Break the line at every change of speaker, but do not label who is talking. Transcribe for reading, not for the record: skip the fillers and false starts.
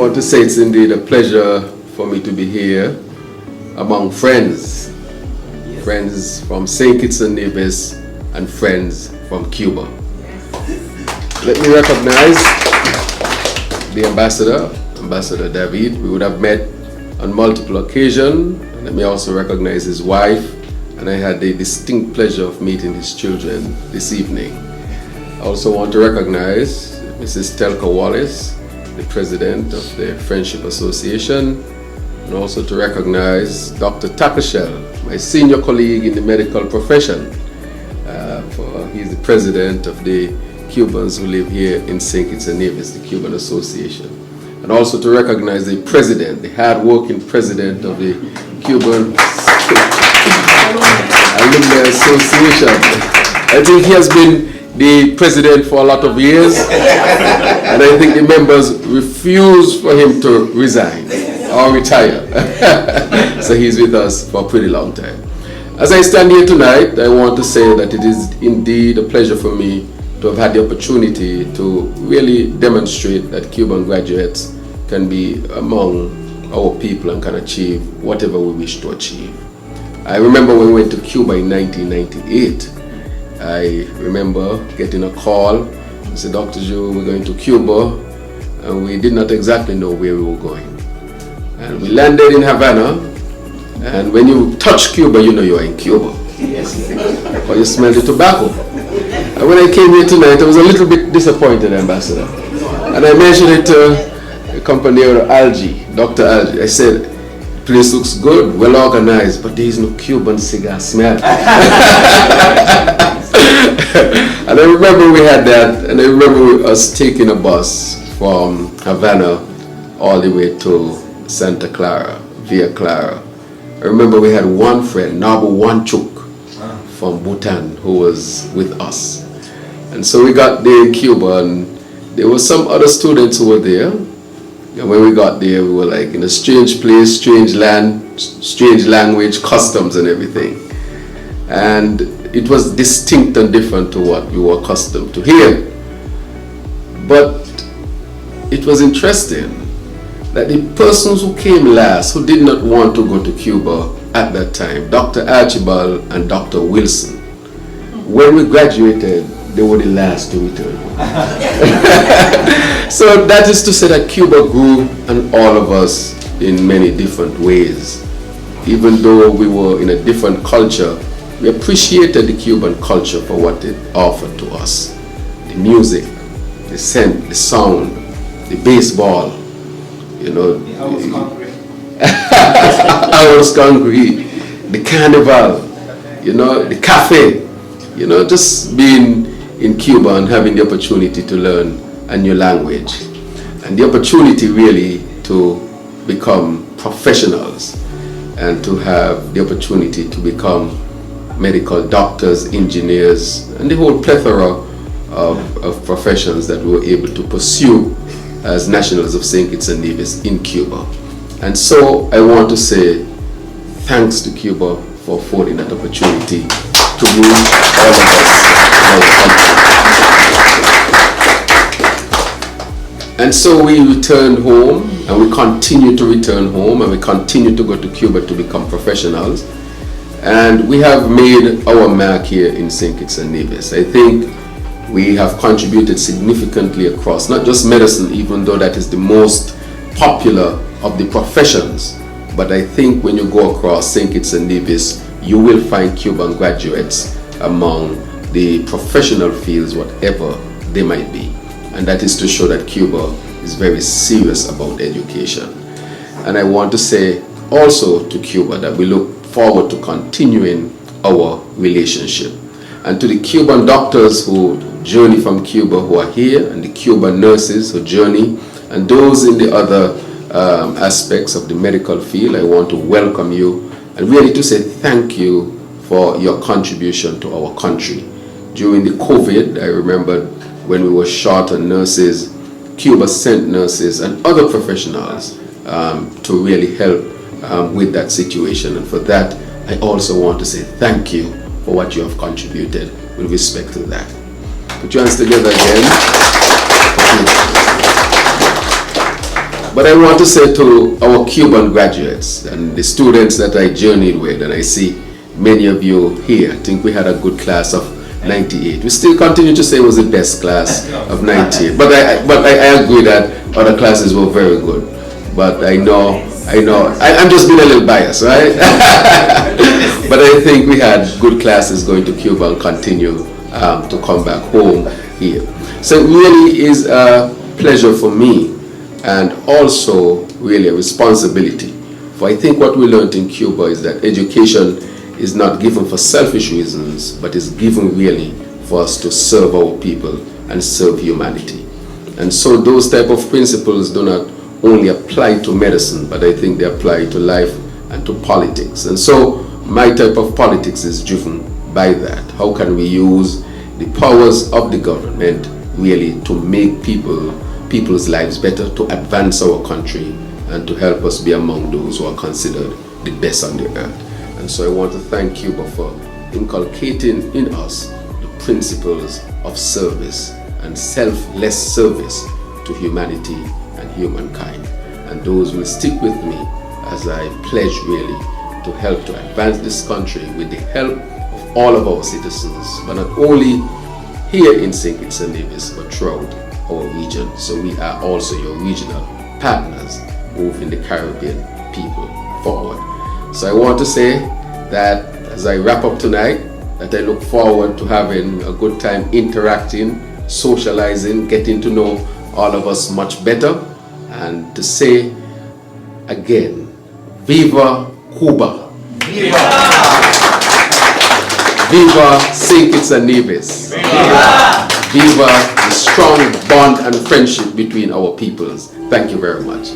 want to say it's indeed a pleasure for me to be here among friends. Yes. Friends from St. Kitts and Nevis and friends from Cuba. Yes. Let me recognize the Ambassador David. We would have met on multiple occasions. Let me also recognize his wife, and I had the distinct pleasure of meeting his children this evening. I also want to recognize Mrs. Telka Wallace, the President of the Friendship Association, and also to recognize Dr. Takashel, my senior colleague in the medical profession. He's the President of the Cubans who live here in St. Kitts and Nevis, the Cuban Association. And also to recognize the President, the hard-working President of the Cuban Alumni Association. I think he has been the president for a lot of years, and I think the members refuse for him to resign or retire. So he's with us for a pretty long time. As I stand here tonight, I want to say that it is indeed a pleasure for me to have had the opportunity to really demonstrate that Cuban graduates can be among our people and can achieve whatever we wish to achieve. I remember when we went to Cuba in 1998. I remember getting a call. I said, Dr. Joe, we're going to Cuba, and we did not exactly know where we were going. And we landed in Havana, and when you touch Cuba, you know you're in Cuba. Yes. Or you smell the tobacco. And when I came here tonight, I was a little bit disappointed, Ambassador. And I mentioned it to the company Algie, Dr. Algie. I said, the place looks good, well organized, but there is no Cuban cigar smell. And I remember we had that, and I remember us taking a bus from Havana all the way to Santa Clara, Via Clara. I remember we had one friend, Nabu Wanchuk, from Bhutan, who was with us. And so we got there in Cuba, and there were some other students who were there. And when we got there, we were like in a strange place, strange land, strange language, customs and everything. And it was distinct and different to what we were accustomed to here. But it was interesting that the persons who came last, who did not want to go to Cuba at that time, Dr. Archibald and Dr. Wilson, when we graduated, they were the last to return. So that is to say that Cuba grew, and all of us, in many different ways. Even though we were in a different culture, we appreciated the Cuban culture for what it offered to us. The music, the scent, the sound, the baseball, you know.
The house concrete.
House concrete, the carnival, you know, the cafe, you know, just being in Cuba and having the opportunity to learn a new language. And the opportunity really to become professionals and to have the opportunity to become medical doctors, engineers, and the whole plethora of professions that we were able to pursue as nationals of St. Kitts and Nevis in Cuba. And so I want to say thanks to Cuba for affording that opportunity to move all of us in our country. And so we returned home, and we continue to return home, and we continue to go to Cuba to become professionals. And we have made our mark here in St. Kitts and Nevis. I think we have contributed significantly across, not just medicine, even though that is the most popular of the professions, but I think when you go across St. Kitts and Nevis, you will find Cuban graduates among the professional fields, whatever they might be. And that is to show that Cuba is very serious about education. And I want to say also to Cuba that we look forward to continuing our relationship. And to the Cuban doctors who journey from Cuba who are here, and the Cuban nurses who journey, and those in the other aspects of the medical field, I want to welcome you and really to say thank you for your contribution to our country. During the COVID, I remember when we were short on nurses, Cuba sent nurses and other professionals to really help with that situation. And for that, I also want to say thank you for what you have contributed with respect to that. Put your hands together again. But I want to say to our Cuban graduates and the students that I journeyed with, and I see many of you here, I think we had a good class of 98. We still continue to say it was the best class of 98. But I agree that other classes were very good. But I'm just being a little biased, right? But I think we had good classes going to Cuba and continue to come back home here. So it really is a pleasure for me and also really a responsibility. For I think what we learned in Cuba is that education is not given for selfish reasons, but is given really for us to serve our people and serve humanity. And so those type of principles do not only apply to medicine, but I think they apply to life and to politics. And so my type of politics is driven by that. How can we use the powers of the government really to make people's lives better, to advance our country, and to help us be among those who are considered the best on the earth. And so I want to thank Cuba for inculcating in us the principles of service and selfless service to humanity and humankind. And those will stick with me as I pledge really to help to advance this country with the help of all of our citizens, but not only here in St. Kitts and Nevis, but throughout our region. So we are also your regional partners moving the Caribbean people forward. So I want to say that as I wrap up tonight, that I look forward to having a good time interacting, socializing, getting to know all of us much better, and to say again, Viva Cuba! Viva! Viva St. Kitts and Nevis! Viva! Viva the strong bond and friendship between our peoples. Thank you very much.